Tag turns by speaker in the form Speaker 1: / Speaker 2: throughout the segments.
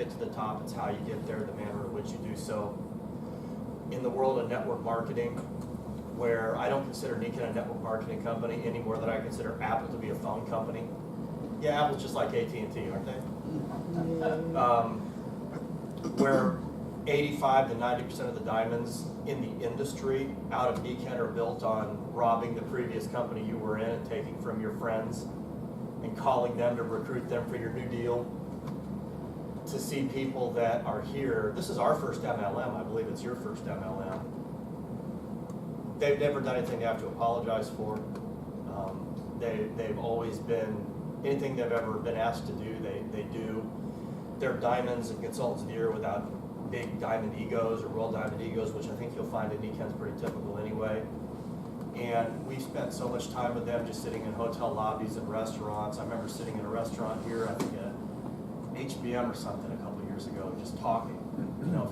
Speaker 1: get to the top, it's how you get there, the manner in which you do so. In the world of network marketing, where I don't consider Nikken a network marketing company any more than I consider Apple to be a phone company. Yeah, Apple's just like AT&T, aren't they? Where 85 to 90% of the diamonds in the industry out of Nikken are built on robbing the previous company you were in and taking from your friends and calling them to recruit them for your new deal. To see people that are here, this is our first MLM, I believe it's your first MLM. They've never done anything they have to apologize for. They've always been, anything they've ever been asked to do, they do. They're diamonds and consultants of the year without big diamond egos or world diamond egos, which I think you'll find in Nikken's pretty typical anyway. And we spent so much time with them just sitting in hotel lobbies and restaurants. I remember sitting in a restaurant here, I think at HBM or something a couple of years ago, just talking,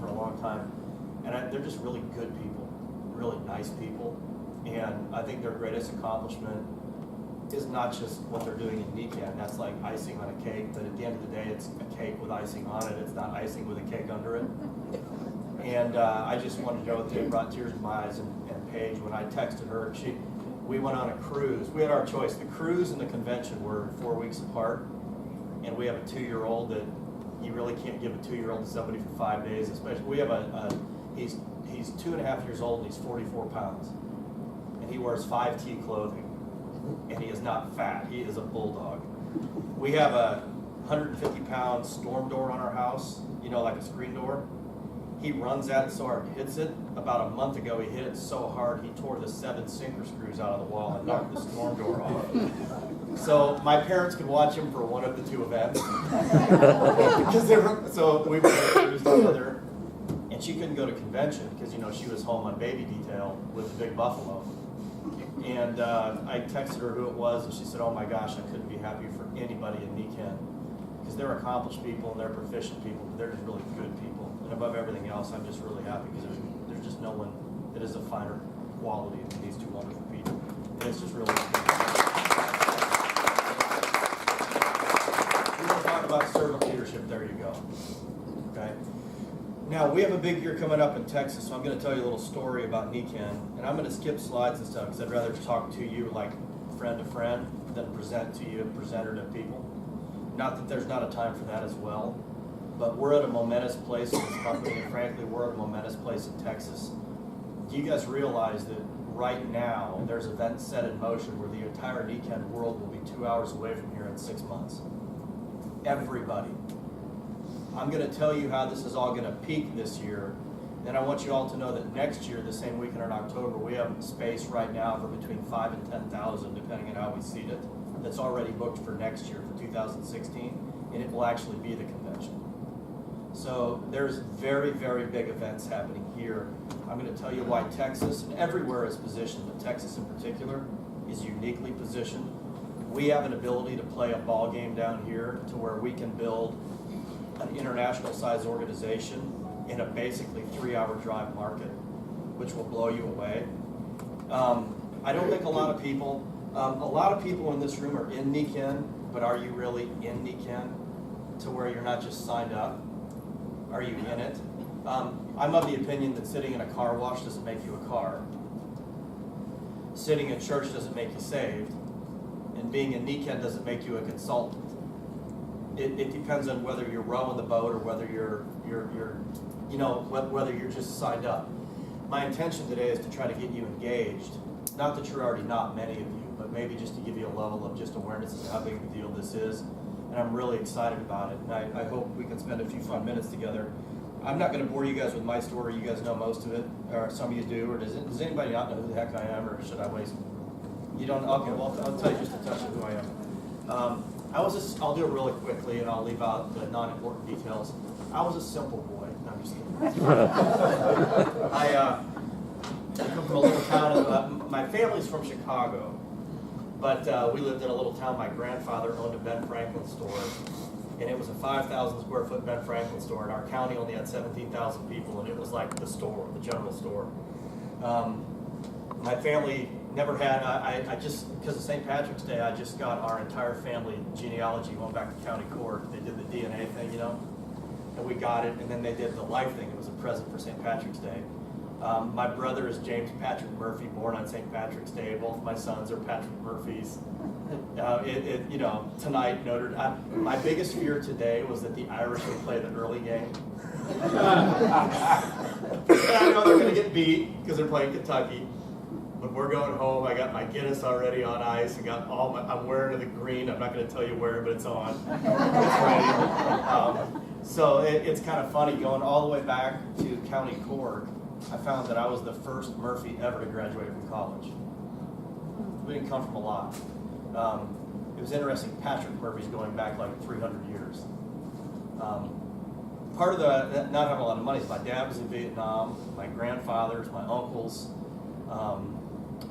Speaker 1: for a long time. And they're just really good people, really nice people. And I think their greatest accomplishment is not just what they're doing in Nikken. That's like icing on a cake, but at the end of the day, it's a cake with icing on it. It's not icing with a cake under it. And I just wanted to know that it brought tears to my eyes. And Paige, when I texted her, we went on a cruise. We had our choice. The cruise and the convention were 4 weeks apart. And we have a 2-year-old that you really can't give a 2-year-old to somebody for 5 days. Especially, we have he's 2.5 years old and he's 44 pounds. And he wears 5T clothing. And he is not fat. He is a bulldog. We have a 150-pound storm door on our house, like a screen door. He runs at it so hard and hits it. About a month ago, he hit it so hard, he tore the 7 sinker screws out of the wall and knocked the storm door off. So my parents could watch him for one of the 2 events. So we went to cruise together, and she couldn't go to convention because, she was home on baby detail with the big buffalo. And I texted her who it was, and she said, "Oh my gosh, I couldn't be happier for anybody in Nikken, because they're accomplished people and they're proficient people, but they're just really good people. And above everything else, I'm just really happy because there's just no one that is a finer quality than these 2 wonderful people. And it's just really good. We're going to talk about servant leadership. There you go. Okay. Now, we have a big year coming up in Texas, so I'm going to tell you a little story about Nikken. And I'm going to skip slides and stuff because I'd rather talk to you like friend to friend than present to you, presenter to people. Not that there's not a time for that as well, but we're at a momentous place in this company, and frankly, we're at a momentous place in Texas. Do you guys realize that right now there's events set in motion where the entire Nikken world will be 2 hours away from here in 6 months? Everybody. I'm going to tell you how this is all going to peak this year. And I want you all to know that next year, the same weekend in October, we have space right now for between 5,000 and 10,000, depending on how we seat it, that's already booked for next year, for 2016, and it will actually be the convention. So there's very, very big events happening here. I'm going to tell you why Texas, and everywhere is positioned, but Texas in particular, is uniquely positioned. We have an ability to play a ball game down here to where we can build an international size organization in a basically 3-hour drive market, which will blow you away. I don't think a lot of people in this room are in Nikken, but are you really in Nikken to where you're not just signed up? Are you in it? I'm of the opinion that sitting in a car wash doesn't make you a car. Sitting in church doesn't make you saved. And being in Nikken doesn't make you a consultant. It depends on whether you're rowing the boat or whether whether you're just signed up. My intention today is to try to get you engaged. Not that you're already not, many of you, but maybe just to give you a level of just awareness of how big of a deal this is. And I'm really excited about it. And I hope we can spend a few fun minutes together. I'm not going to bore you guys with my story. You guys know most of it, or some of you do. Or does anybody not know who the heck I am, or should I waste? You don't? Okay, well, I'll tell you just a touch of who I am. I'll do it really quickly, and I'll leave out the non-important details. I was a simple boy. No, I'm just kidding. I come from a little town. My family's from Chicago, but we lived in a little town. My grandfather owned a Ben Franklin store, and it was a 5,000 square foot Ben Franklin store, and our county only had 17,000 people, and it was like the store, the general store. My family never had, I just, because of St. Patrick's Day, I just got our entire family genealogy going back to county court. They did the DNA thing, and we got it, and then they did the life thing. It was a present for St. Patrick's Day. My brother is James Patrick Murphy, born on St. Patrick's Day. Both my sons are Patrick Murphys. Tonight, my biggest fear today was that the Irish would play the early game. I know they're going to get beat because they're playing Kentucky. But we're going home. I got my Guinness already on ice. I got I'm wearing the green. I'm not going to tell you where, but it's on. It's ready. So it's kind of funny going all the way back to County Cork. I found that I was the first Murphy ever to graduate from college. We didn't come from a lot. It was interesting. Patrick Murphy's going back like 300 years. Part of the not having a lot of money is my dad was in Vietnam. My grandfathers, my uncles.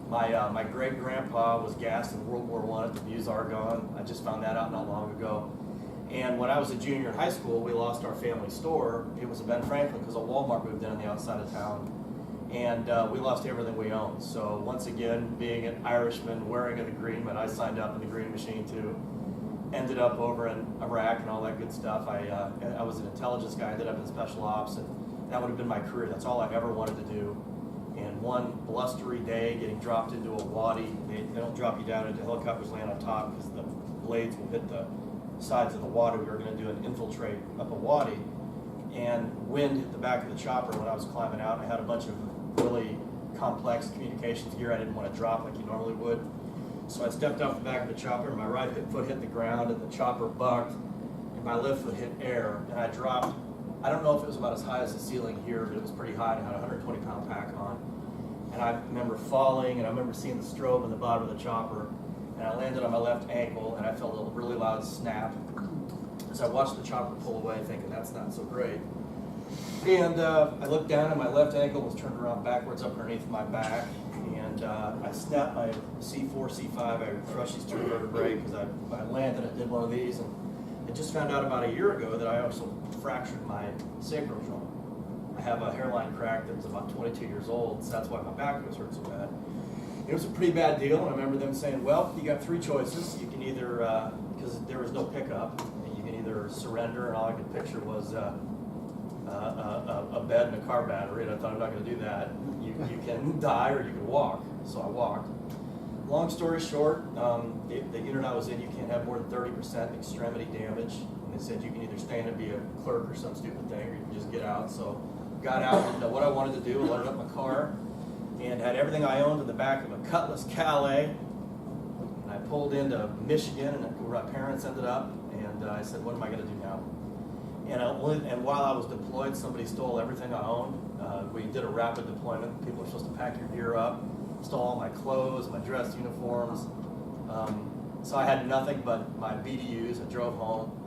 Speaker 1: My great-grandpa was gassed in World War I at the Meuse-Argonne. I just found that out not long ago. And when I was a junior in high school, we lost our family store. It was a Ben Franklin because a Walmart moved in on the outside of town. And we lost everything we owned. So once again, being an Irishman wearing the green, but I signed up in the green machine too. Ended up over in Iraq and all that good stuff. I was an intelligence guy, ended up in special ops, and that would have been my career. That's all I ever wanted to do. And one blustery day, getting dropped into a wadi. They don't drop you down into helicopters, land on top because the blades will hit the sides of the wadi. We were going to do an infiltrate up a wadi, and wind hit the back of the chopper when I was climbing out. I had a bunch of really complex communications gear I didn't want to drop like you normally would. So I stepped off the back of the chopper, and my right foot hit the ground, and the chopper bucked, and my left foot hit air, and I dropped. I don't know if it was about as high as the ceiling here, but it was pretty high, and I had a 120-pound pack on. And I remember falling, and I remember seeing the strobe in the bottom of the chopper, and I landed on my left ankle, and I felt a really loud snap as I watched the chopper pull away, thinking that's not so great. And I looked down, and my left ankle was turned around backwards up underneath my back, and I snapped my C4, C5. I crushed these two vertebrae because I landed and did one of these, and I just found out about a year ago that I also fractured my sacral joint. I have a hairline crack that was about 22 years old, so that's why my back was hurt so bad. It was a pretty bad deal, and I remember them saying, well, you got three choices. You can either, because there was no pickup, you can either surrender, and all I could picture was a bed and a car battery, and I thought I'm not going to do that. You can die or you can walk, so I walked. Long story short, the unit I was in, you can't have more than 30% extremity damage, and they said you can either stay in and be a clerk or some stupid thing, or you can just get out. So got out, didn't know what I wanted to do, loaded up my car, and had everything I owned in the back of a Cutlass Calais. And I pulled into Michigan, and where my parents ended up, and I said, what am I going to do now? And while I was deployed, somebody stole everything I owned. We did a rapid deployment. People are supposed to pack your gear up, stole all my clothes, my dress uniforms. So I had nothing but my BDUs. I drove home.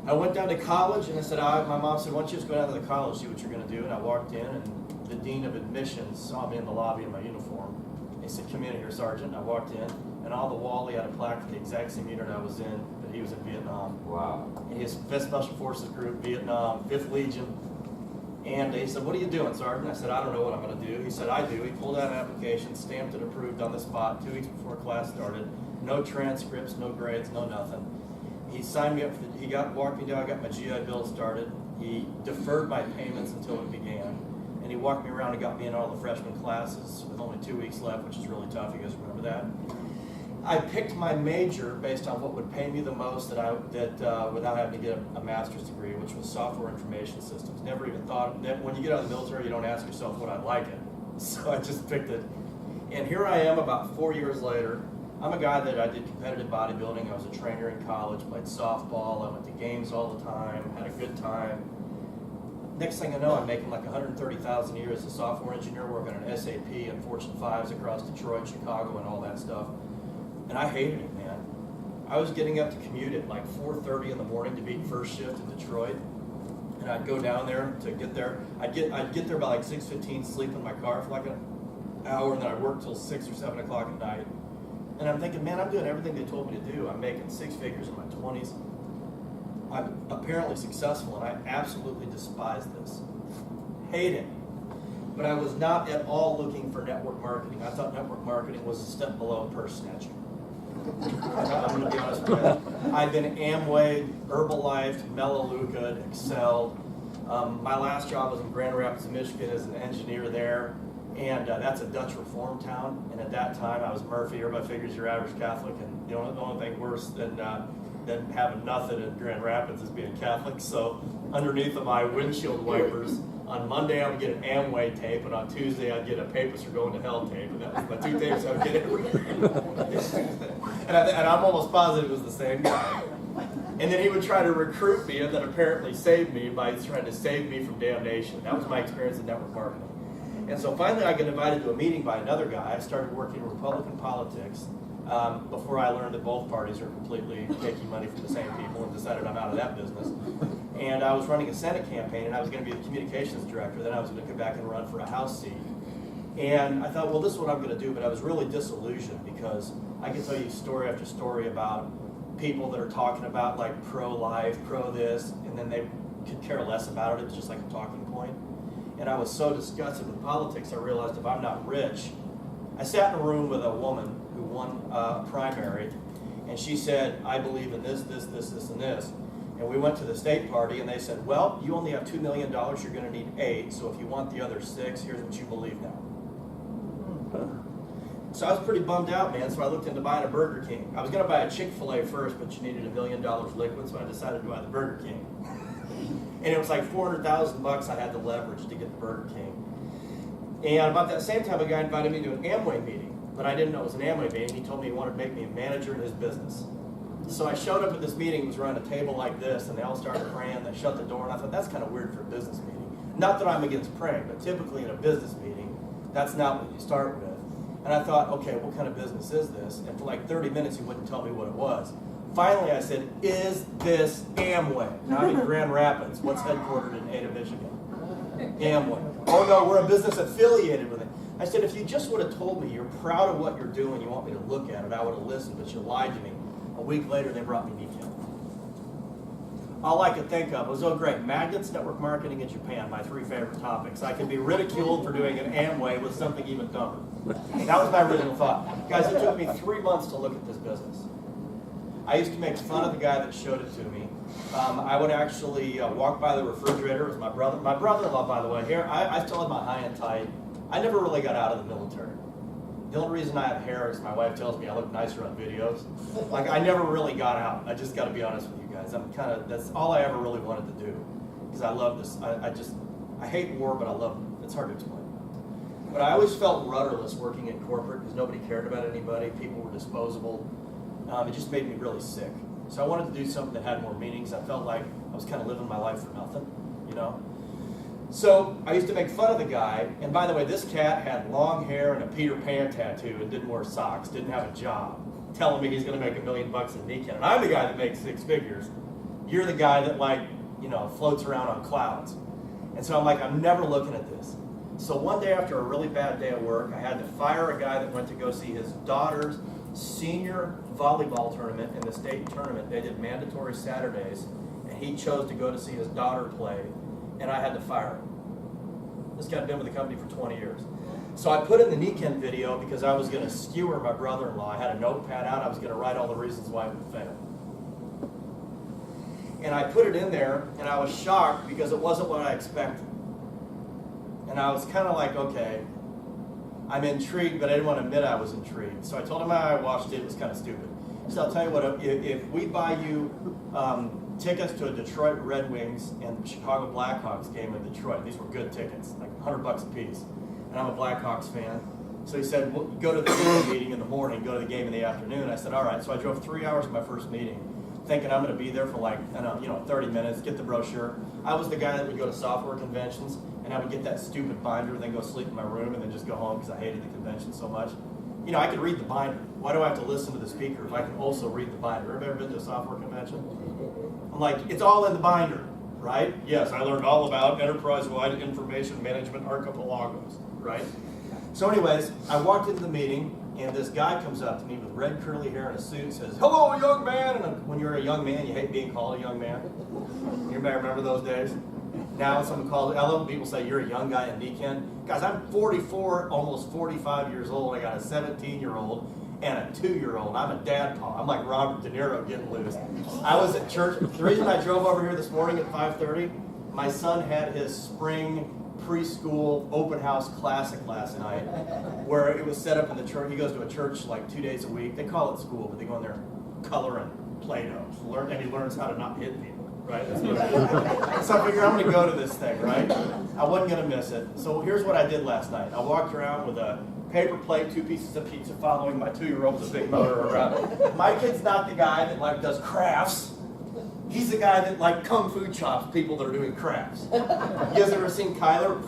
Speaker 1: I went down to college, and I said, my mom said, why don't you just go down to the college, see what you're going to do? And I walked in, and the dean of admissions saw me in the lobby in my uniform. He said, come in here, Sergeant. And I walked in, and on the wall he had a plaque for the exact same unit I was in, but he was in Vietnam.
Speaker 2: Wow.
Speaker 1: And his 5th Special Forces Group, Vietnam, 5th Legion. And he said, what are you doing, Sergeant? I said, I don't know what I'm going to do. He said, I do. He pulled out an application, stamped it, approved on the spot 2 weeks before class started. No transcripts, no grades, no nothing. He signed me up for he walked me down, I got my GI Bill started. He deferred my payments until it began. And he walked me around and got me in all the freshman classes with only 2 weeks left, which is really tough. You guys remember that? I picked my major based on what would pay me the most without having to get a master's degree, which was software information systems. Never even thought that when you get out of the military, you don't ask yourself would I like it. So I just picked it. And here I am about 4 years later. I'm a guy that I did competitive bodybuilding. I was a trainer in college, played softball. I went to games all the time, had a good time. Next thing I know, I'm making like $130,000 a year as a software engineer, working on SAP and Fortune 5s across Detroit, Chicago, and all that stuff. And I hated it, man. I was getting up to commute at like 4:30 in the morning to beat first shift in Detroit. And I'd go down there to get there. I'd get there by like 6:15, sleep in my car for like an hour, and then I'd work till 6 or 7 o'clock at night. And I'm thinking, man, I'm doing everything they told me to do. I'm making 6 figures in my 20s. I'm apparently successful, and I absolutely despise this. Hate it. But I was not at all looking for network marketing. I thought network marketing was a step below purse snatching. I'm going to be honest with you. I've been Amway, Herbalife, Melaleuca, Excel. My last job was in Grand Rapids, Michigan as an engineer there. And that's a Dutch Reform town. And at that time, I was Murphy. Everybody figures you're average Catholic. And the only thing worse than having nothing in Grand Rapids is being Catholic. So underneath of my windshield wipers, on Monday I would get an Amway tape, and on Tuesday I'd get a Papist or Going to Hell tape. And that was my 2 tapes I would get every and I'm almost positive it was the same guy. And then he would try to recruit me, and then apparently save me by trying to save me from damnation. That was my experience in network marketing. And so finally I got invited to a meeting by another guy. I started working in Republican politics before I learned that both parties are completely taking money from the same people, and decided I'm out of that business. And I was running a Senate campaign, and I was going to be the communications director. Then I was going to come back and run for a House seat. And I thought, well, this is what I'm going to do. But I was really disillusioned, because I can tell you story after story about people that are talking about like pro-life, pro-this, and then they could care less about it. It's just like a talking point. And I was so disgusted with politics, I realized if I'm not rich. I sat in a room with a woman who won a primary, and she said, I believe in this, this, this, this, and this. And we went to the state party, and they said, well, you only have $2 million, you're going to need 8, so if you want the other 6, here's what you believe now. So I was pretty bummed out, man, so I looked into buying a Burger King. I was going to buy a Chick-fil-A first, but you needed $1 million liquid, so I decided to buy the Burger King. And it was like $400,000 I had to leverage to get the Burger King. And about that same time, a guy invited me to an Amway meeting, but I didn't know it was an Amway meeting. He told me he wanted to make me a manager in his business. So I showed up at this meeting, it was around a table like this, and they all started praying. They shut the door, and I thought, that's kind of weird for a business meeting. Not that I'm against praying, but typically in a business meeting, that's not what you start with. And I thought, okay, what kind of business is this? And for like 30 minutes, he wouldn't tell me what it was. Finally, I said, is this Amway? Now I'm in Grand Rapids. What's headquartered in Ada, Michigan? Amway. Oh no, we're a business affiliated with it. I said, if you just would have told me you're proud of what you're doing, you want me to look at it, I would have listened, but you lied to me. A week later, they brought me Nikken. All I could think of was, oh great, magnets, network marketing in Japan, my 3 favorite topics. I could be ridiculed for doing an Amway with something even dumber. That was my original thought. Guys, it took me 3 months to look at this business. I used to make fun of the guy that showed it to me. I would actually walk by the refrigerator. It was my brother-in-law, by the way. Here, I still have my high and tight. I never really got out of the military. The only reason I have hair is my wife tells me I look nicer on videos. Like, I never really got out. I just got to be honest with you guys. That's all I ever really wanted to do. Because I love this. I hate war, but I love it. It's hard to explain. But I always felt rudderless working in corporate because nobody cared about anybody. People were disposable. It just made me really sick. So I wanted to do something that had more meanings. I felt like I was kind of living my life for nothing, you know? So I used to make fun of the guy. And by the way, this cat had long hair and a Peter Pan tattoo and didn't wear socks, didn't have a job, telling me he's going to make $1 million in Nikken. And I'm the guy that makes 6 figures. You're the guy that, like, you know, floats around on clouds. And so I'm like, I'm never looking at this. So one day after a really bad day at work, I had to fire a guy that went to go see his daughter's senior volleyball tournament in the state tournament. They did mandatory Saturdays, and he chose to go to see his daughter play, and I had to fire him. This guy had been with the company for 20 years. So I put in the Nikken video because I was going to skewer my brother-in-law. I had a notepad out. I was going to write all the reasons why it would fail. And I put it in there, and I was shocked because it wasn't what I expected. And I was kind of like, okay, I'm intrigued, but I didn't want to admit I was intrigued. So I told him how I watched it. It was kind of stupid. So I'll tell you what, if we buy you tickets to a Detroit Red Wings and Chicago Blackhawks game in Detroit, these were good tickets, like $100 a piece. And I'm a Blackhawks fan. So he said, well, go to the meeting in the morning, go to the game in the afternoon. I said, all right. So I drove 3 hours to my first meeting, thinking I'm going to be there for like, 30 minutes, get the brochure. I was the guy that would go to software conventions, and I would get that stupid binder and then go sleep in my room and then just go home because I hated the convention so much. You know, I could read the binder. Why do I have to listen to the speaker if I can also read the binder? Everybody ever been to a software convention? I'm like, it's all in the binder, right? Yes, I learned all about enterprise-wide information management archipelagos, right? So anyways, I walked into the meeting, and this guy comes up to me with red curly hair and a suit and says, hello, young man. And when you're a young man, you hate being called a young man. Anybody remember those days? Now when someone calls, I love when people say, you're a young guy in Nikken. Guys, I'm 44, almost 45 years old. I got a 17-year-old. and a 2-year-old. I'm a dad pa. I'm like Robert De Niro getting loose. I was at church. The reason I drove over here this morning at 5:30, my son had his spring preschool open house classic last night, where it was set up in the church. He goes to a church like 2 days a week. They call it school, but they go in there coloring Play-Doh, and he learns how to not hit people, right? That's what it is. So I figure I'm going to go to this thing, right? I wasn't going to miss it. So here's what I did last night. I walked around with a paper plate, 2 pieces of pizza, following my 2-year-old with a big motor around. My kid's not the guy that like does crafts. He's the guy that like kung fu chops people that are doing crafts. You guys ever seen Kyler?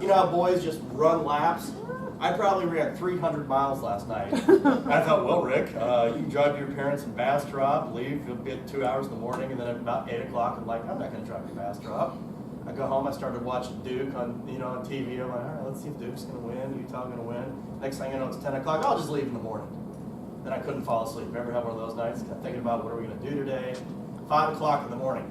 Speaker 1: You know how boys just run laps? I probably ran 300 miles last night. I thought, well, Rick, you can drive to your parents in Bastrop, leave, you'll be at 2 hours in the morning, and then at about 8 o'clock, I'm like, I'm not going to drive to Bastrop. I go home, I started watching Duke on TV. I'm like, all right, let's see if Duke's going to win, Utah going to win. Next thing I know, it's 10 o'clock. I'll just leave in the morning. Then I couldn't fall asleep. Ever have one of those nights? Thinking about what are we going to do today? 5 o'clock in the morning.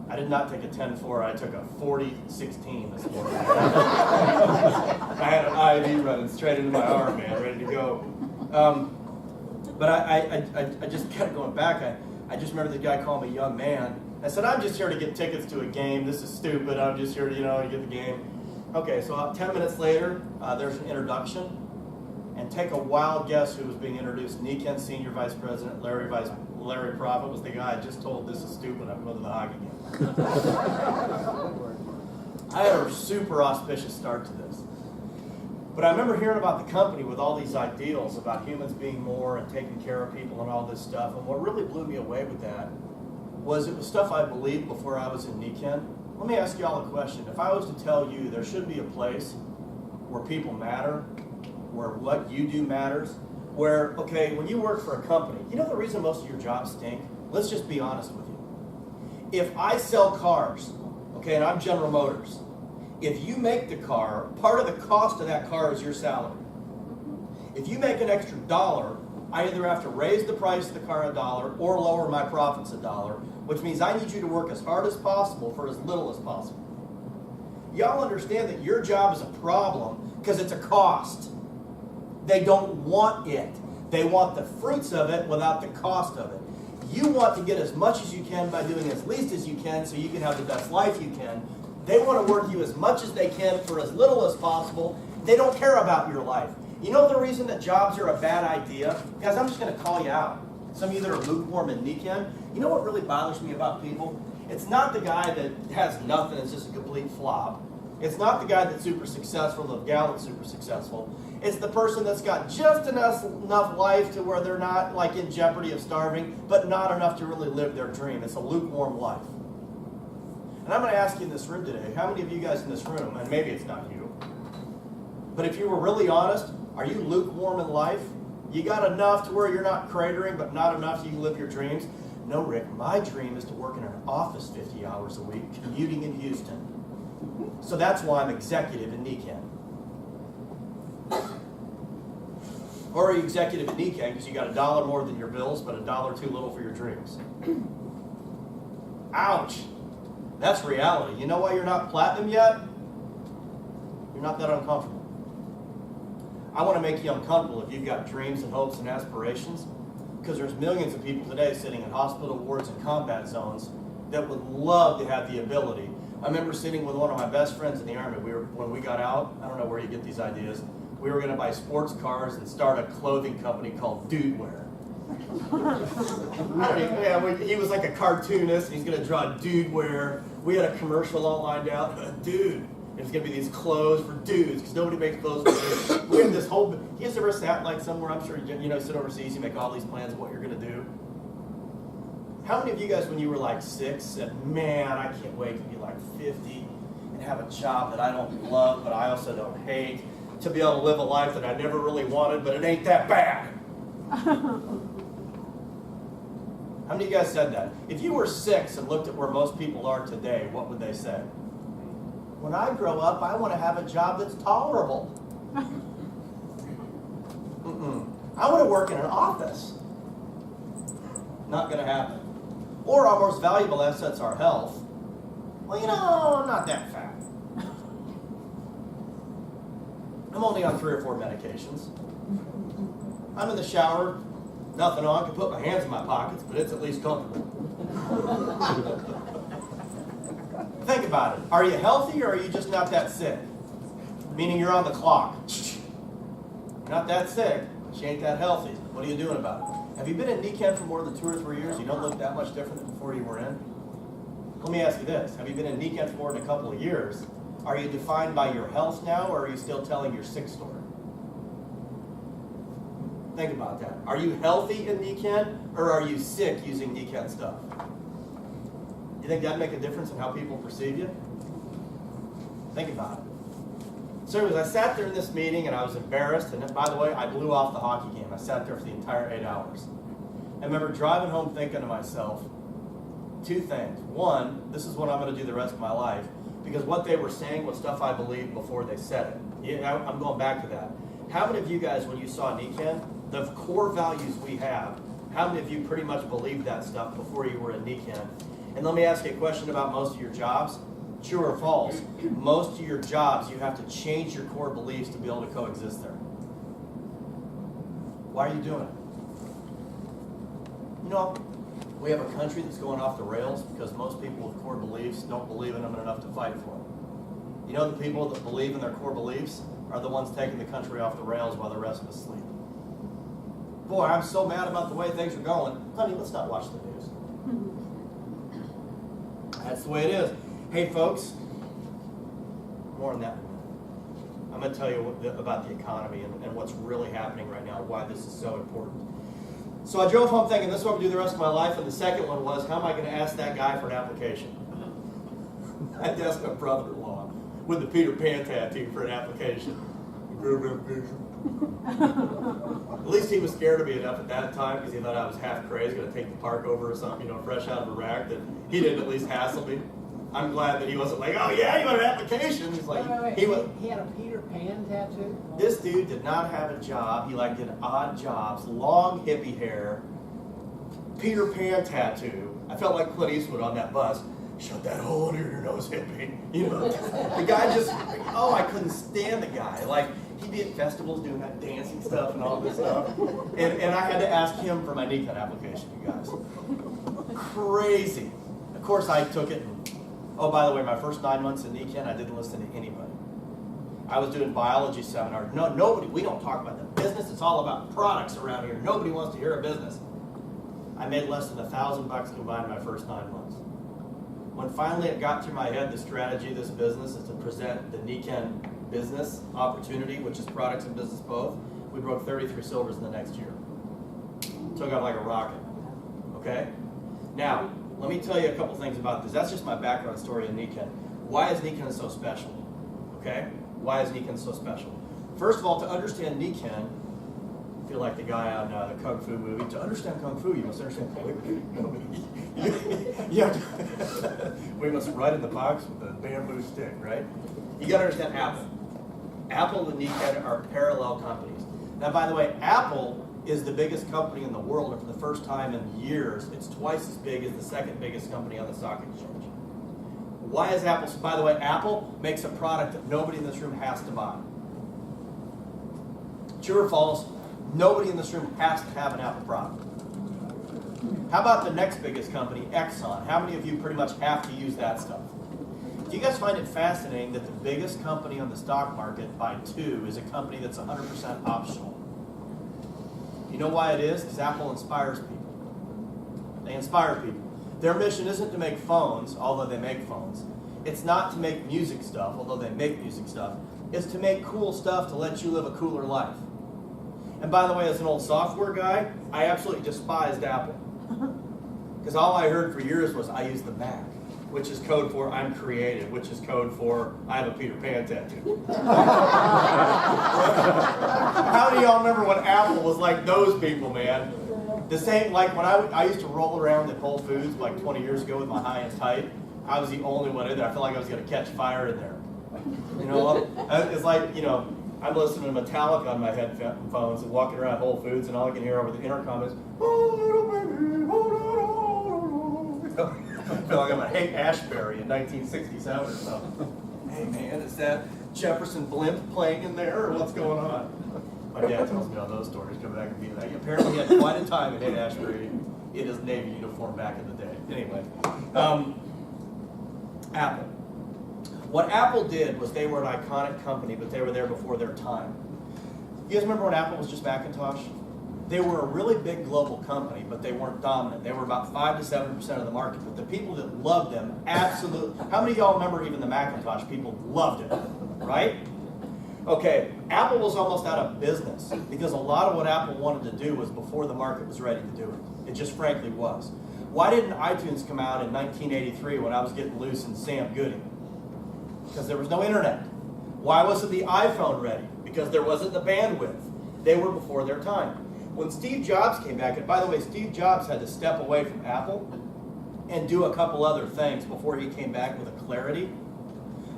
Speaker 1: I did not take a 10-4. I took a 40-16 this morning. I had an IV running straight into my arm, man, ready to go. But I just kept going back. I just remember the guy called me young man. I said, I'm just here to get tickets to a game. This is stupid. I'm just here to, to get the game. Okay, so 10 minutes later, there's an introduction. And take a wild guess who was being introduced. Nikken Senior Vice President Larry Prophet was the guy I just told, this is stupid, I'm going to the hockey game. I had a super auspicious start to this. But I remember hearing about the company with all these ideals about humans being more and taking care of people and all this stuff. And what really blew me away with that was it was stuff I believed before I was in Nikken. Let me ask you all a question. If I was to tell you there should be a place where people matter, where what you do matters, where, okay, when you work for a company, you know the reason most of your jobs stink? Let's just be honest with you. If I sell cars, okay, and I'm General Motors, if you make the car, part of the cost of that car is your salary. If you make an extra $1, I either have to raise the price of the car $1 or lower my profits $1, which means I need you to work as hard as possible for as little as possible. Y'all understand that your job is a problem because it's a cost. They don't want it. They want the fruits of it without the cost of it. You want to get as much as you can by doing as least as you can so you can have the best life you can. They want to work you as much as they can for as little as possible. They don't care about your life. You know the reason that jobs are a bad idea? Guys, I'm just going to call you out. Some of you that are lukewarm in Nikken, you know what really bothers me about people? It's not the guy that has nothing, it's just a complete flop. It's not the guy that's super successful, the gal that's super successful. It's the person that's got just enough life to where they're not like in jeopardy of starving, but not enough to really live their dream. It's a lukewarm life. And I'm going to ask you in this room today, how many of you guys in this room, and maybe it's not you, but if you were really honest, are you lukewarm in life? You got enough to where you're not cratering, but not enough so you can live your dreams? No, Rick, my dream is to work in an office 50 hours a week, commuting in Houston. So that's why I'm executive in Nikken. Or are you executive in Nikken because you got $1 more than your bills, but $1 too little for your dreams? Ouch. That's reality. You know why you're not platinum yet? You're not that uncomfortable. I want to make you uncomfortable if you've got dreams and hopes and aspirations, because there's millions of people today sitting in hospital wards and combat zones that would love to have the ability. I remember sitting with one of my best friends in the Army. When we got out, I don't know where you get these ideas, we were going to buy sports cars and start a clothing company called Dude Wear. He was like a cartoonist. He's going to draw Dude Wear. We had a commercial all lined out. Dude. It's going to be these clothes for dudes because nobody makes clothes for dudes. We had this whole. You guys ever sat like somewhere? I'm sure sit overseas. You make all these plans of what you're going to do. How many of you guys, when you were like 6, said, "Man, I can't wait to be like 50 and have a job that I don't love, but I also don't hate, to be able to live a life that I never really wanted, but it ain't that bad." How many of you guys said that? If you were 6 and looked at where most people are today, what would they say? When I grow up, I want to have a job that's tolerable. I want to work in an office. Not going to happen. Or our most valuable assets are health. Well, I'm not that fat. I'm only on 3 or 4 medications. I'm in the shower, nothing on, can put my hands in my pockets, but it's at least comfortable. Think about it. Are you healthy or are you just not that sick? Meaning you're on the clock. You're not that sick, but you ain't that healthy. What are you doing about it? Have you been in Nikken for more than 2 or 3 years? You don't look that much different than before you were in? Let me ask you this. Have you been in Nikken for more than a couple of years? Are you defined by your health now, or are you still telling your sick story? Think about that. Are you healthy in Nikken, or are you sick using Nikken stuff? You think that'd make a difference in how people perceive you? Think about it. So as I sat there in this meeting and I was embarrassed, and by the way, I blew off the hockey game. I sat there for the entire 8 hours. I remember driving home thinking to myself, 2 things. One, this is what I'm going to do the rest of my life, because what they were saying was stuff I believed before they said it. Yeah, I'm going back to that. How many of you guys, when you saw Nikken, the core values we have, how many of you pretty much believed that stuff before you were in Nikken? And let me ask you a question about most of your jobs. True or false? Most of your jobs, you have to change your core beliefs to be able to coexist there. Why are you doing it? You know, we have a country that's going off the rails because most people with core beliefs don't believe in them enough to fight for them. You know, the people that believe in their core beliefs are the ones taking the country off the rails while the rest of us sleep. Boy, I'm so mad about the way things are going. Honey, let's not watch the news. That's the way it is. Hey, folks, more on that in a minute. I'm going to tell you about the economy and what's really happening right now, why this is so important. So I drove home thinking, this is what I'm going to do the rest of my life, and the second one was, how am I going to ask that guy for an application? I had to ask my brother-in-law with the Peter Pan tattoo for an application. At least he was scared of me enough at that time because he thought I was half crazy, going to take the park over or something, you know, fresh out of Iraq, that he didn't at least hassle me. I'm glad that he wasn't like, oh yeah, you want an application? He's like,
Speaker 2: wait. He had a Peter Pan tattoo?
Speaker 1: This dude did not have a job. He like did odd jobs, long hippie hair, Peter Pan tattoo. I felt like Clint Eastwood on that bus. Shut that hole under your nose, hippie. You know, the guy just, oh, I couldn't stand the guy. Like, he'd be at festivals doing that dancing stuff and all this stuff. And I had to ask him for my Nikken application, you guys. Crazy. Of course, I took it. Oh, by the way, my first 9 months in Nikken, I didn't listen to anybody. I was doing biology seminars. No, nobody, we don't talk about the business. It's all about products around here. Nobody wants to hear a business. I made less than $1,000 combined my first 9 months. When finally it got through my head, the strategy of this business is to present the Nikken business opportunity, which is products and business both. We broke 33 silvers in the next year. Took off like a rocket. Okay? Now, let me tell you a couple things about this. That's just my background story in Nikken. Why is Nikken so special? Okay? Why is Nikken so special? First of all, to understand Nikken, I feel like the guy on the Kung Fu movie. To understand Kung Fu, you must understand calligraphy. We must write in the box with a bamboo stick, right? You got to understand Apple. Apple and Nikken are parallel companies. Now, by the way, Apple is the biggest company in the world, and for the first time in years, it's twice as big as the second biggest company on the stock exchange. Why is Apple? So by the way, Apple makes a product that nobody in this room has to buy. True or false? Nobody in this room has to have an Apple product. How about the next biggest company, Exxon? How many of you pretty much have to use that stuff? Do you guys find it fascinating that the biggest company on the stock market by 2 is a company that's 100% optional? You know why it is? Because Apple inspires people. They inspire people. Their mission isn't to make phones, although they make phones. It's not to make music stuff, although they make music stuff. It's to make cool stuff to let you live a cooler life. And by the way, as an old software guy, I absolutely despised Apple. Because all I heard for years was, I use the Mac, which is code for I'm creative, which is code for I have a Peter Pan tattoo. How do y'all remember when Apple was like those people, man? The same, like when I used to roll around at Whole Foods like 20 years ago with my high and tight, I was the only one in there. I felt like I was going to catch fire in there. You know, it's like, you know, I'm listening to Metallica on my headphones and walking around Whole Foods, and all I can hear over the intercom is, oh, little baby, I feel like I'm a Hank Ashbury in 1967 or something. Hey man, it's that Jefferson blimp playing in there, or what's going on? My dad tells me all those stories coming back and being like, apparently he had quite a time in Haight-Ashbury in his Navy uniform back in the day. Anyway, Apple. What Apple did was they were an iconic company, but they were there before their time. You guys remember when Apple was just Macintosh? They were a really big global company, but they weren't dominant. They were about 5 to 7% of the market. But the people that loved them, absolutely. How many of y'all remember even the Macintosh? People loved it, right? Okay, Apple was almost out of business because a lot of what Apple wanted to do was before the market was ready to do it. It just frankly was. Why didn't iTunes come out in 1983 when I was getting loose in Sam Goody? Because there was no internet. Why wasn't the iPhone ready? Because there wasn't the bandwidth. They were before their time. When Steve Jobs came back, and by the way, Steve Jobs had to step away from Apple and do a couple other things before he came back with a clarity.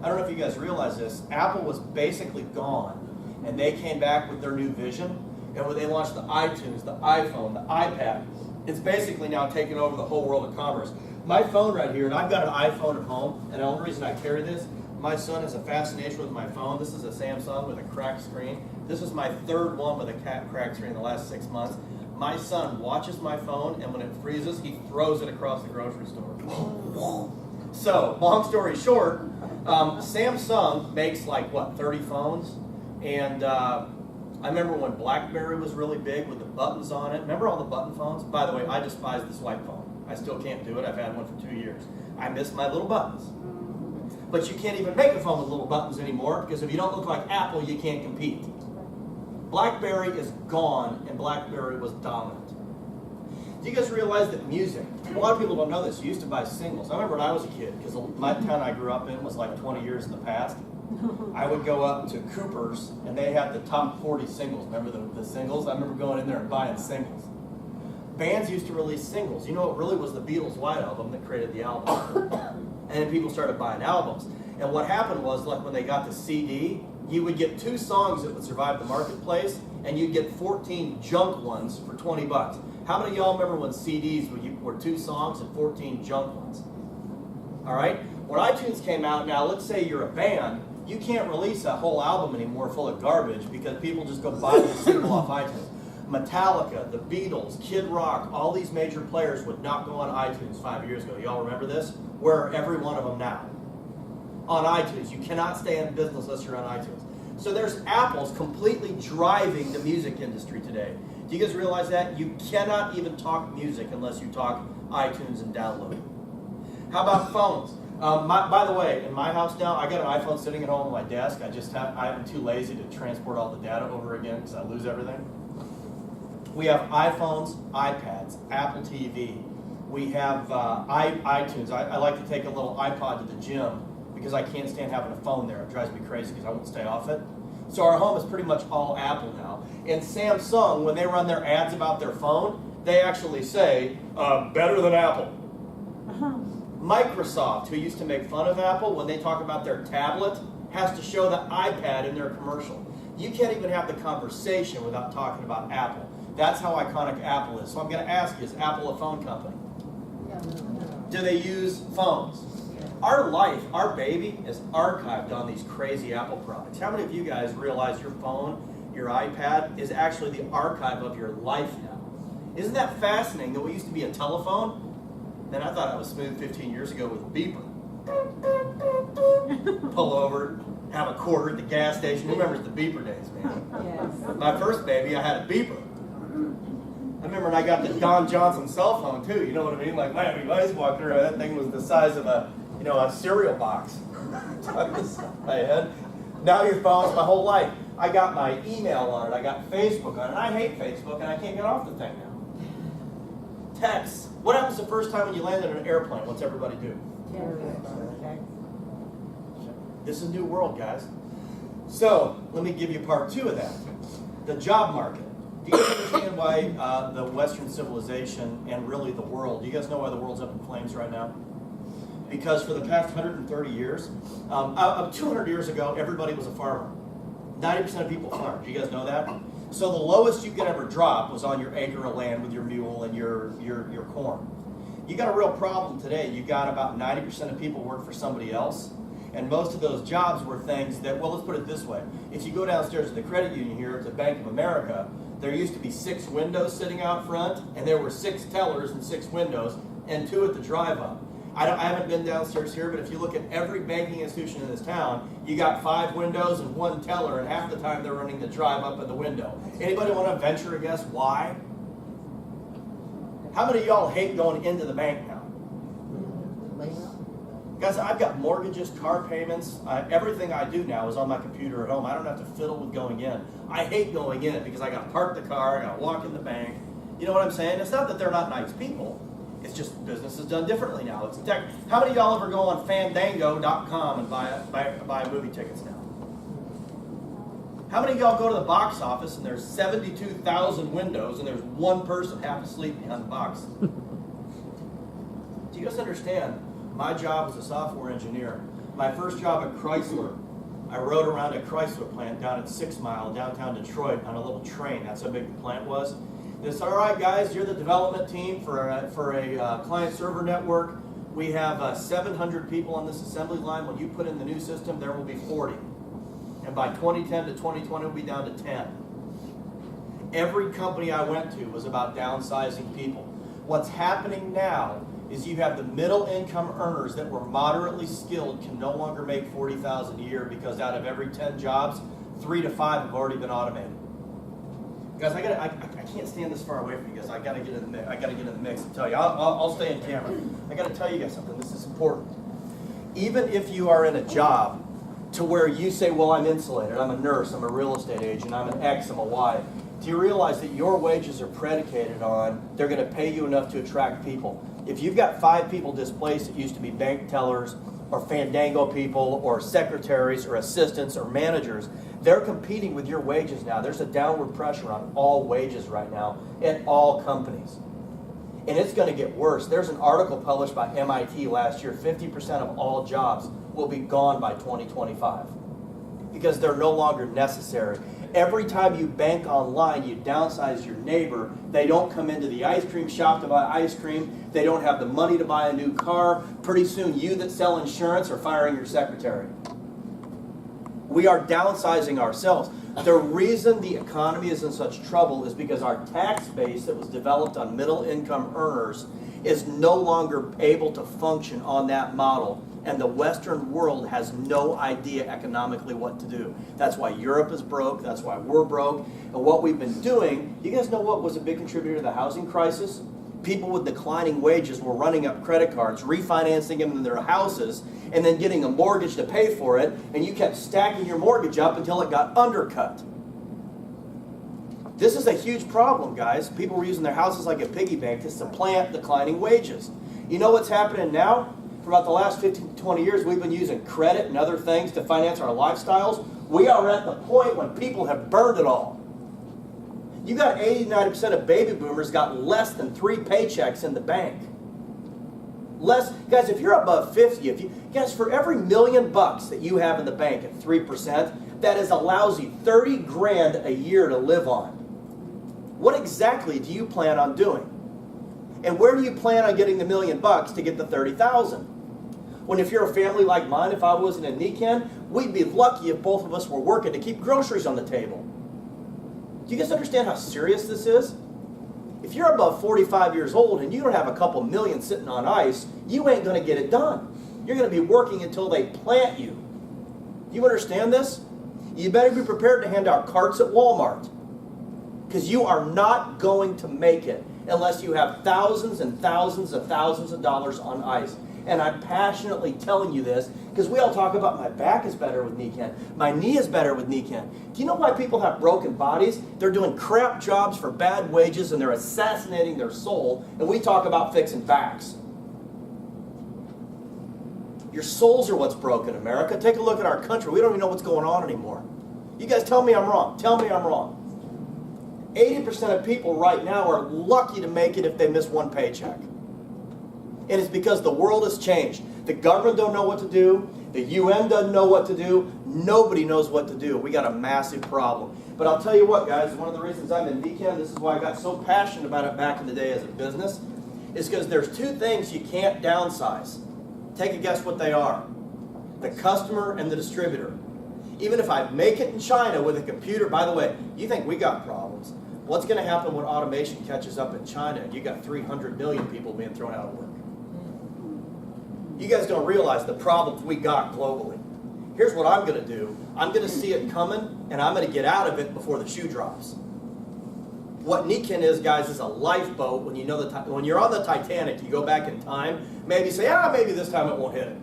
Speaker 1: I don't know if you guys realize this. Apple was basically gone, and they came back with their new vision. And when they launched the iTunes, the iPhone, the iPad, it's basically now taken over the whole world of commerce. My phone right here, and I've got an iPhone at home, and the only reason I carry this, my son has a fascination with my phone. This is a Samsung with a cracked screen. This is my third one with a cracked screen in the last 6 months. My son watches my phone, and when it freezes, he throws it across the grocery store. So, long story short, Samsung makes like, what, 30 phones? And I remember when BlackBerry was really big with the buttons on it. Remember all the button phones? By the way, I despise the swipe phone. I still can't do it. I've had one for 2 years. I miss my little buttons. But you can't even make a phone with little buttons anymore because if you don't look like Apple, you can't compete. BlackBerry is gone, and BlackBerry was dominant. Do you guys realize that music, a lot of people don't know this, you used to buy singles. I remember when I was a kid, because my town I grew up in was like 20 years in the past. I would go up to Cooper's, and they had the top 40 singles. Remember the singles? I remember going in there and buying singles. Bands used to release singles. You know, it really was the Beatles' White Album that created the album. And then people started buying albums. And what happened was, like when they got the CD, you would get 2 songs that would survive the marketplace, and you'd get 14 junk ones for 20 bucks. How many of y'all remember when CDs were 2 songs and 14 junk ones? All right? When iTunes came out, now let's say you're a band, you can't release a whole album anymore full of garbage because people just go buy the single off iTunes. Metallica, the Beatles, Kid Rock, all these major players would not go on iTunes 5 years ago. Y'all remember this? Where are every one of them now? On iTunes. You cannot stay in business unless you're on iTunes. So there's Apple's completely driving the music industry today. Do you guys realize that? You cannot even talk music unless you talk iTunes and download. How about phones? By the way, in my house now, I got an iPhone sitting at home on my desk. I'm too lazy to transport all the data over again because I lose everything. We have iPhones, iPads, Apple TV. We have iTunes. I like to take a little iPod to the gym because I can't stand having a phone there. It drives me crazy because I won't stay off it. So our home is pretty much all Apple now. And Samsung, when they run their ads about their phone, they actually say, better than Apple. Microsoft, who used to make fun of Apple, when they talk about their tablet, has to show the iPad in their commercial. You can't even have the conversation without talking about Apple. That's how iconic Apple is. So I'm going to ask you, is Apple a phone company? Do they use phones? Our life, our baby, is archived on these crazy Apple products. How many of you guys realize your phone, your iPad, is actually the archive of your life now? Isn't that fascinating that what used to be a telephone, then I thought I was smooth 15 years ago with a beeper. Pull over, have a quarter at the gas station. Who remembers the beeper days, man?
Speaker 2: Yes.
Speaker 1: My first baby, I had a beeper. I remember when I got the Don Johnson cell phone too. You know what I mean? Like Miami Vice walking around, that thing was the size of a cereal box. My head. Now your phone's my whole life. I got my email on it. I got Facebook on it. I hate Facebook, and I can't get off the thing now. Text. What happens the first time when you land in an airplane? What's everybody do? This is a new world, guys. So let me give you part 2 of that. The job market. Do you guys understand why the Western civilization and really the world, do you guys know why the world's up in flames right now? Because for the past 130 years, 200 years ago, everybody was a farmer. 90% of people farmed. Do you guys know that? So the lowest you could ever drop was on your acre of land with your mule and your corn. You got a real problem today. You got about 90% of people work for somebody else. And most of those jobs were things that, well, let's put it this way. If you go downstairs to the credit union here at the Bank of America, there used to be 6 windows sitting out front, and there were 6 tellers and 6 windows, and 2 at the drive-up. I haven't been downstairs here, but if you look at every banking institution in this town, you got 5 windows and 1 teller, and half the time they're running the drive-up at the window. Anybody want to venture a guess why? How many of y'all hate going into the bank now? Guys, I've got mortgages, car payments, everything I do now is on my computer at home. I don't have to fiddle with going in. I hate going in because I got to park the car, I got to walk in the bank. You know what I'm saying? It's not that they're not nice people. It's just business is done differently now. It's tech. How many of y'all ever go on Fandango.com and buy movie tickets now? How many of y'all go to the box office and there's 72,000 windows and there's 1 person half asleep behind the box? Do you guys understand? My job was a software engineer. My first job at Chrysler, I rode around a Chrysler plant down at 6 Mile, downtown Detroit, on a little train. That's how big the plant was. They said, all right, guys, you're the development team for a client server network. We have 700 people on this assembly line. When you put in the new system, there will be 40. And by 2010 to 2020, we'll be down to 10. Every company I went to was about downsizing people. What's happening now is you have the middle income earners that were moderately skilled can no longer make $40,000 a year because out of every 10 jobs, 3 to 5 have already been automated. Guys, I can't stand this far away from you guys. I gotta get in the mix. I gotta get in the mix and tell you. I'll stay in camera. I gotta tell you guys something. This is important. Even if you are in a job to where you say, well, I'm insulated, I'm a nurse, I'm a real estate agent, I'm an X, I'm a Y. Do you realize that your wages are predicated on they're going to pay you enough to attract people? If you've got 5 people displaced that used to be bank tellers or Fandango people or secretaries or assistants or managers, they're competing with your wages now. There's a downward pressure on all wages right now at all companies. And it's going to get worse. There's an article published by MIT last year, 50% of all jobs will be gone by 2025 because they're no longer necessary. Every time you bank online, you downsize your neighbor. They don't come into the ice cream shop to buy ice cream. They don't have the money to buy a new car. Pretty soon, you that sell insurance are firing your secretary. We are downsizing ourselves. The reason the economy is in such trouble is because our tax base that was developed on middle income earners is no longer able to function on that model. And the Western world has no idea economically what to do. That's why Europe is broke. That's why we're broke. And what we've been doing, you guys know what was a big contributor to the housing crisis? People with declining wages were running up credit cards, refinancing them in their houses, and then getting a mortgage to pay for it, and you kept stacking your mortgage up until it got undercut. This is a huge problem, guys. People were using their houses like a piggy bank to supplant declining wages. You know what's happening now? For about the last 15 to 20 years, we've been using credit and other things to finance our lifestyles. We are at the point when people have burned it all. You got 80-90% of baby boomers got less than 3 paychecks in the bank. Less, guys, if you're above 50, guys, for every $1 million that you have in the bank at 3%, that is a lousy 30 grand a year to live on. What exactly do you plan on doing? And where do you plan on getting the $1 million to get the 30,000? When if you're a family like mine, if I wasn't in Nikken, we'd be lucky if both of us were working to keep groceries on the table. Do you guys understand how serious this is? If you're above 45 years old and you don't have a couple million sitting on ice, you ain't going to get it done. You're going to be working until they plant you. Do you understand this? You better be prepared to hand out carts at Walmart, because you are not going to make it unless you have thousands and thousands and thousands of dollars on ice. And I'm passionately telling you this because we all talk about my back is better with Nikken. My knee is better with Nikken. Do you know why people have broken bodies? They're doing crap jobs for bad wages and they're assassinating their soul. And we talk about fixing backs. Your souls are what's broken, America. Take a look at our country. We don't even know what's going on anymore. You guys tell me I'm wrong. Tell me I'm wrong. 80% of people right now are lucky to make it if they miss one paycheck. And it's because the world has changed. The government don't know what to do. The UN doesn't know what to do. Nobody knows what to do. We got a massive problem. But I'll tell you what, guys, one of the reasons I'm in Nikken, this is why I got so passionate about it back in the day as a business, is because there's 2 things you can't downsize. Take a guess what they are. the customer and the distributor. Even if I make it in China with a computer, by the way, you think we got problems. What's going to happen when automation catches up in China and you got 300 million people being thrown out of work? You guys don't realize the problems we got globally. Here's what I'm going to do. I'm going to see it coming, and I'm going to get out of it before the shoe drops. What Nikken is, guys, is a lifeboat. When you know when you're on the Titanic, you go back in time, maybe say, maybe this time it won't hit it.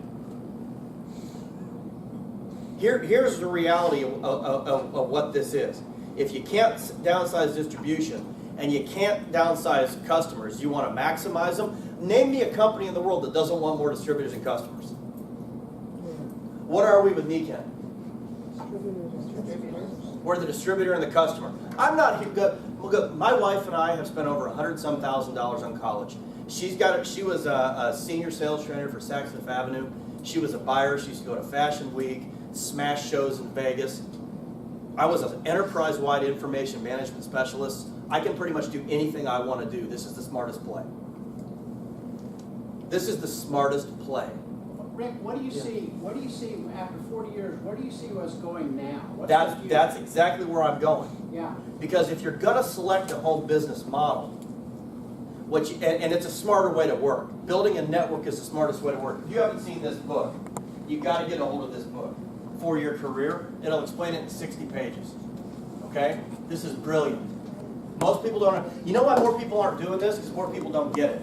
Speaker 1: Here's the reality of what this is. If you can't downsize distribution and you can't downsize customers, you want to maximize them. Name me a company in the world that doesn't want more distributors and customers. What are we with Nikken? We're the distributor and the customer. I'm not here good. Look, my wife and I have spent over $100-some thousand on college. She was a senior sales trainer for Saks Fifth Avenue. She was a buyer. She used to go to Fashion Week, smash shows in Vegas. I was an enterprise-wide information management specialist. I can pretty much do anything I want to do. This is the smartest play. This is the smartest play.
Speaker 2: Rick, what do you see? What do you see after 40 years? Where do you see us going now?
Speaker 1: That's exactly where I'm going.
Speaker 2: Yeah.
Speaker 1: Because if you're going to select a home business model, and it's a smarter way to work. Building a network is the smartest way to work. If you haven't seen this book, you've got to get a hold of this book. 4-Year Career. It'll explain it in 60 pages. Okay? This is brilliant. Most people don't. You know why more people aren't doing this? Because more people don't get it.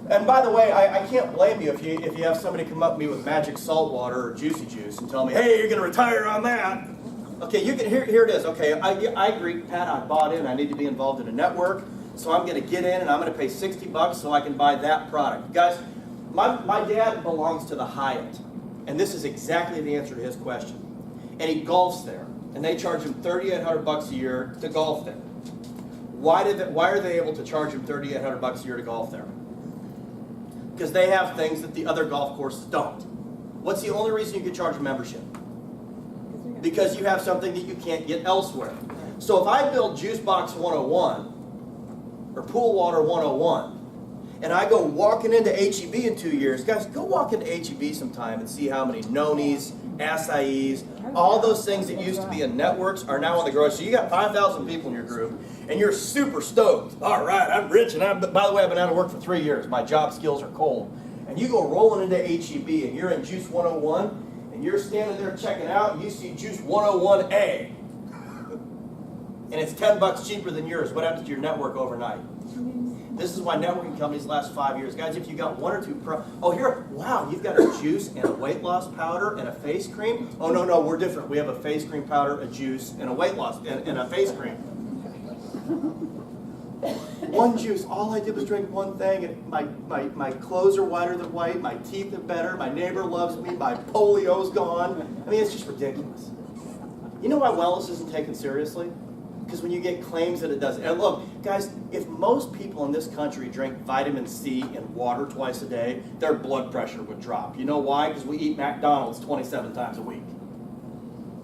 Speaker 1: And by the way, I can't blame you if you have somebody come up to me with magic salt water or juicy juice and tell me, hey, you're going to retire on that. Okay, you can here it is. Okay, I agree, Pat. I bought in. I need to be involved in a network, so I'm going to get in and I'm going to pay $60 so I can buy that product. Guys, my dad belongs to the Hyatt, and this is exactly the answer to his question. And he golfs there, and they charge him $3,800 a year to golf there. Why are they able to charge him $3,800 a year to golf there? Because they have things that the other golf courses don't. What's the only reason you can charge a membership? Because you have something that you can't get elsewhere. So if I build Juice Box 101 or Pool Water 101, and I go walking into HEB in 2 years, guys, go walk into HEB sometime and see how many nonis, acais, all those things that used to be in networks are now on the grocery. So you got 5,000 people in your group, and you're super stoked. All right, I'm rich, and by the way, I've been out of work for 3 years. My job skills are cold. And you go rolling into HEB, and you're in Juice 101, and you're standing there checking out, and you see Juice 101A. And it's $10 cheaper than yours. What happens to your network overnight? This is why networking companies last 5 years. Guys, if you got 1 or 2 wow, you've got a juice and a weight loss powder and a face cream. Oh, no, we're different. We have a face cream powder, a juice, and a weight loss, and a face cream. One juice, all I did was drink one thing, and my clothes are whiter than white, my teeth are better, my neighbor loves me, my polio's gone. I mean, it's just ridiculous. You know why wellness isn't taken seriously? Because when you get claims that it does, and look, guys, if most people in this country drink vitamin C in water twice a day, their blood pressure would drop. You know why? Because we eat McDonald's 27 times a week.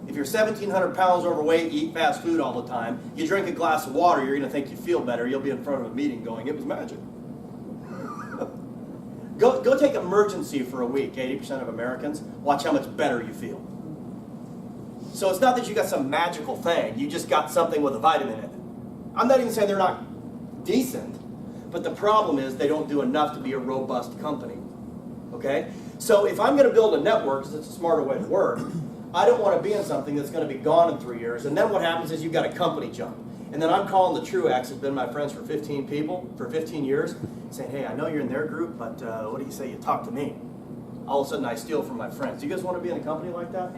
Speaker 1: If you're 1,700 pounds overweight, you eat fast food all the time, you drink a glass of water, you're going to think you feel better. You'll be in front of a meeting going, it was magic. Go take emergency for a week, 80% of Americans. Watch how much better you feel. So it's not that you got some magical thing. You just got something with a vitamin in it. I'm not even saying they're not decent, but the problem is they don't do enough to be a robust company. Okay? So if I'm going to build a network, because it's a smarter way to work, I don't want to be in something that's going to be gone in 3 years. And then what happens is you've got a company jump. And then I'm calling the Truax, who's been my friends for 15 years, saying, hey, I know you're in their group, but what do you say you talk to me? All of a sudden I steal from my friends. Do you guys want to be in a company like that?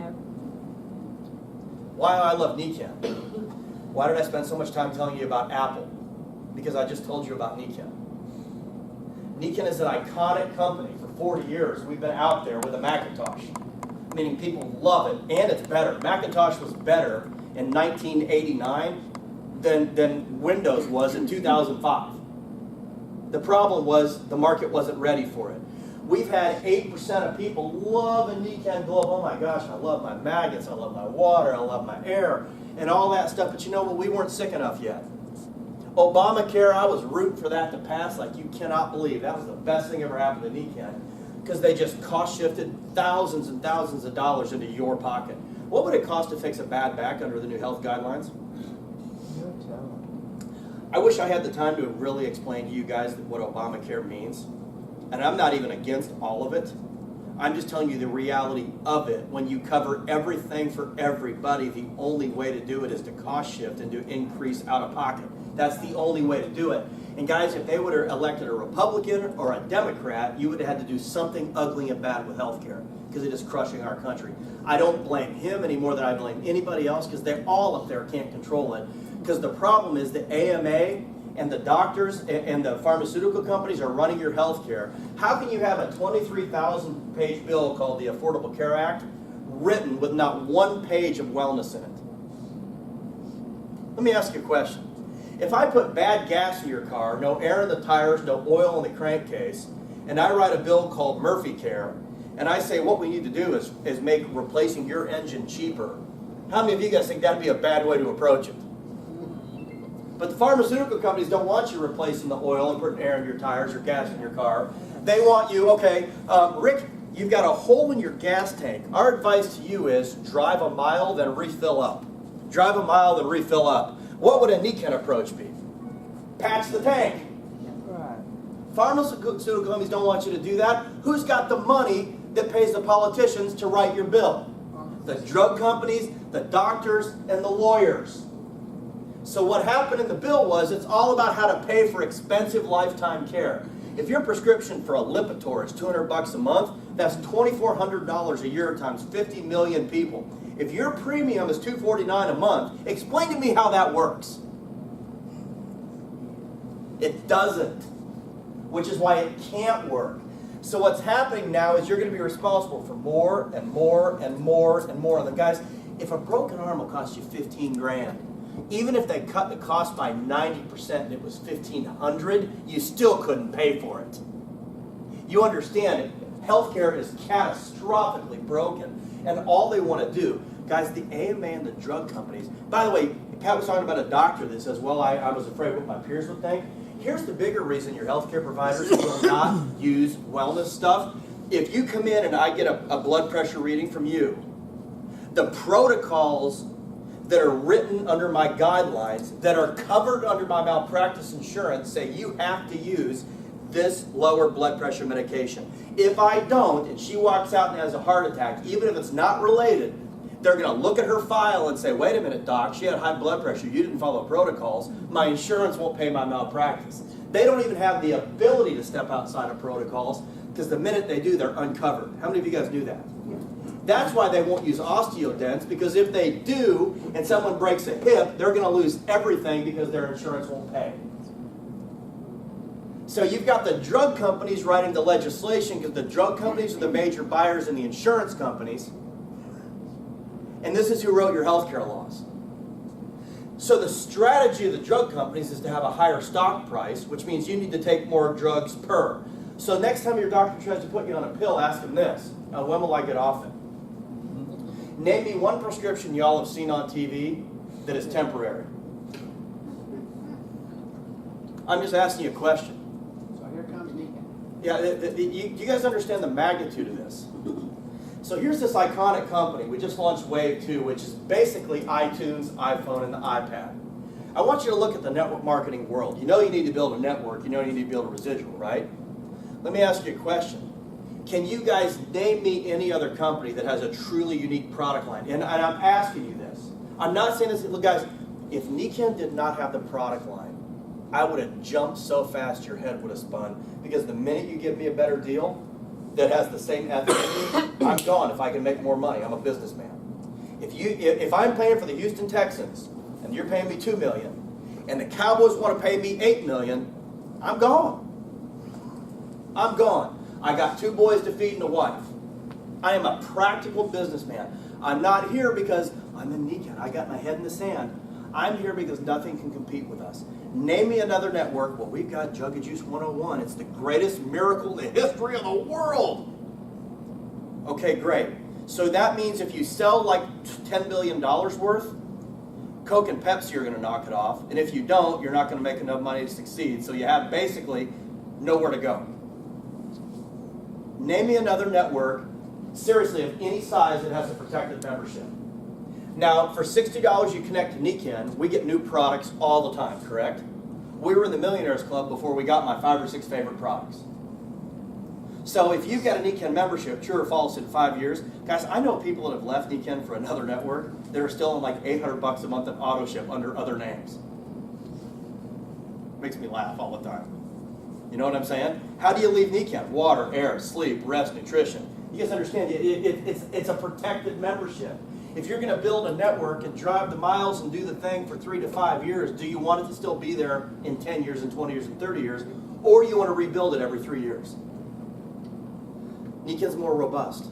Speaker 1: Why I love Nikken. Why did I spend so much time telling you about Apple? Because I just told you about Nikken. Nikken is an iconic company. For 40 years, we've been out there with a Macintosh, meaning people love it, and it's better. Macintosh was better in 1989 than Windows was in 2005. The problem was the market wasn't ready for it. We've had 8% of people love a Nikken Globe. Oh my gosh, I love my maggots, I love my water, I love my air, and all that stuff. But you know what? We weren't sick enough yet. Obamacare, I was rooting for that to pass like you cannot believe. That was the best thing ever happened to Nikken. because they just cost shifted thousands and thousands of dollars into your pocket. What would it cost to fix a bad back under the new health guidelines? I wish I had the time to really explain to you guys what Obamacare means. And I'm not even against all of it. I'm just telling you the reality of it. When you cover everything for everybody, the only way to do it is to cost shift and to increase out of pocket. That's the only way to do it. And guys, if they would have elected a Republican or a Democrat, you would have had to do something ugly and bad with health care, because it is crushing our country. I don't blame him any more than I blame anybody else, because they all up there can't control it. Because the problem is the AMA and the doctors and the pharmaceutical companies are running your health care. How can you have a 23,000-page bill called the Affordable Care Act written with not one page of wellness in it? Let me ask you a question. If I put bad gas in your car, no air in the tires, no oil in the crankcase, and I write a bill called Murphy Care, and I say what we need to do is make replacing your engine cheaper, how many of you guys think that'd be a bad way to approach it? But the pharmaceutical companies don't want you replacing the oil and putting air in your tires or gas in your car. They want you, okay, Rick, you've got a hole in your gas tank. Our advice to you is drive a mile, then refill up. Drive a mile, then refill up. What would a Nikken approach be? Patch the tank.
Speaker 3: Right.
Speaker 1: Pharmaceutical companies don't want you to do that. Who's got the money that pays the politicians to write your bill? The drug companies, the doctors, and the lawyers. So what happened in the bill was it's all about how to pay for expensive lifetime care. If your prescription for a Lipitor is $200 a month, that's $2,400 a year times 50 million people. If your premium is $249 a month, explain to me how that works. It doesn't, which is why it can't work. So what's happening now is you're going to be responsible for more and more and more and more. And the guys, if a broken arm will cost you 15 grand, even if they cut the cost by 90% and it was $1,500, you still couldn't pay for it. You understand it. Healthcare is catastrophically broken. And all they want to do, guys, the AMA and the drug companies. By the way, Pat was talking about a doctor that says, well, I was afraid what my peers would think. Here's the bigger reason your healthcare providers will not use wellness stuff. If you come in and I get a blood pressure reading from you, the protocols that are written under my guidelines, that are covered under my malpractice insurance, say you have to use this lower blood pressure medication. If I don't, and she walks out and has a heart attack, even if it's not related, they're going to look at her file and say, wait a minute, doc, she had high blood pressure. You didn't follow protocols. My insurance won't pay my malpractice. They don't even have the ability to step outside of protocols, because the minute they do, they're uncovered. How many of you guys knew that? That's why they won't use osteodents, because if they do and someone breaks a hip, they're going to lose everything because their insurance won't pay. So you've got the drug companies writing the legislation, because the drug companies are the major buyers in the insurance companies. And this is who wrote your healthcare laws. So the strategy of the drug companies is to have a higher stock price, which means you need to take more drugs per. So next time your doctor tries to put you on a pill, ask him this: when will I get off it? Name me one prescription y'all have seen on TV that is temporary. I'm just asking you a question.
Speaker 2: So here comes Nikken.
Speaker 1: Yeah, you guys understand the magnitude of this? So here's this iconic company. We just launched Wave 2, which is basically iTunes, iPhone, and the iPad. I want you to look at the network marketing world. You know you need to build a network. You know you need to build a residual, right? Let me ask you a question. Can you guys name me any other company that has a truly unique product line? And I'm asking you this. I'm not saying this. Look, guys, if Nikken did not have the product line, I would have jumped so fast your head would have spun. Because the minute you give me a better deal that has the same ethic as me, I'm gone if I can make more money. I'm a businessman. If I'm paying for the Houston Texans and you're paying me $2 million, and the Cowboys want to pay me $8 million, I'm gone. I'm gone. I got 2 boys to feed and a wife. I am a practical businessman. I'm not here because I'm in Nikken. I got my head in the sand. I'm here because nothing can compete with us. Name me another network. Well, we've got Jug of Juice 101. It's the greatest miracle in the history of the world. Okay, great. So that means if you sell like $10 billion worth, Coke and Pepsi are going to knock it off. And if you don't, you're not going to make enough money to succeed. So you have basically nowhere to go. Name me another network, seriously, of any size that has a protected membership. Now, for $60 you connect to Nikken, we get new products all the time, correct? We were in the Millionaires Club before we got my 5 or 6 favorite products. So if you've got a Nikken membership, true or false, in 5 years, guys, I know people that have left Nikken for another network that are still on like $800 a month in auto ship under other names. Makes me laugh all the time. You know what I'm saying? How do you leave Nikken? Water, air, sleep, rest, nutrition. You guys understand, it's a protected membership. If you're going to build a network and drive the miles and do the thing for 3 to 5 years, do you want it to still be there in 10 years and 20 years and 30 years, or you want to rebuild it every 3 years? Nikken's more robust.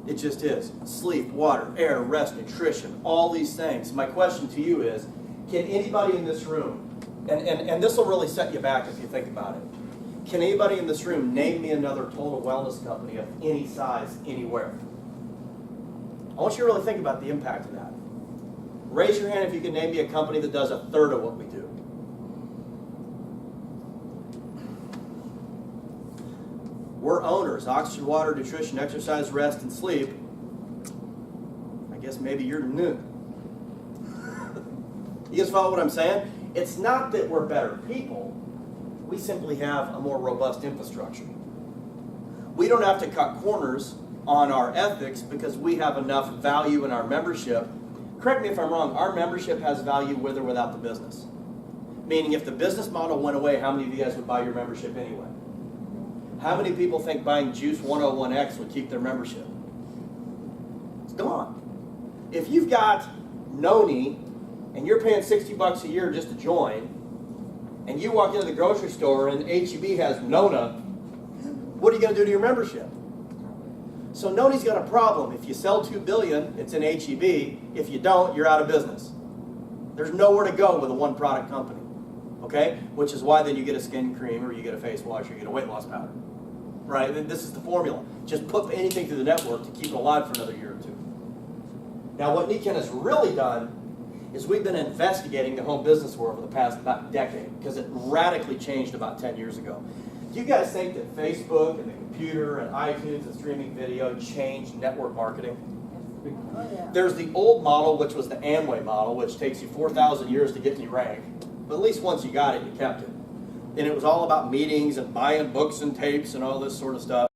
Speaker 1: It just is. Sleep, water, air, rest, nutrition, all these things. My question to you is, can anybody in this room, and this will really set you back if you think about it, can anybody in this room name me another total wellness company of any size, anywhere? I want you to really think about the impact of that. Raise your hand if you can name me a company that does a third of what we do. We're owners. Oxygen, water, nutrition, exercise, rest, and sleep. I guess maybe you're new. You guys follow what I'm saying? It's not that we're better people. We simply have a more robust infrastructure. We don't have to cut corners on our ethics because we have enough value in our membership. Correct me if I'm wrong, our membership has value with or without the business. Meaning if the business model went away, how many of you guys would buy your membership anyway? How many people think buying Juice 101X would keep their membership? It's gone. If you've got Noni and you're paying $60 a year just to join, and you walk into the grocery store and HEB has Nona, what are you going to do to your membership? So Noni's got a problem. If you sell $2 billion, it's in HEB. If you don't, you're out of business. There's nowhere to go with a one-product company, okay? Which is why then you get a skin cream, or you get a face wash, or you get a weight loss powder, right? This is the formula. Just put anything through the network to keep it alive for another year or two. Now, what Nikken has really done is we've been investigating the home business world for the past about decade because it radically changed about 10 years ago. Do you guys think that Facebook and the computer and iTunes and streaming video changed network marketing?
Speaker 3: Oh, yeah.
Speaker 1: There's the old model, which was the Amway model, which takes you 4,000 years to get any rank. But at least once you got it, you kept it. And it was all about meetings and buying books and tapes and all this sort of stuff.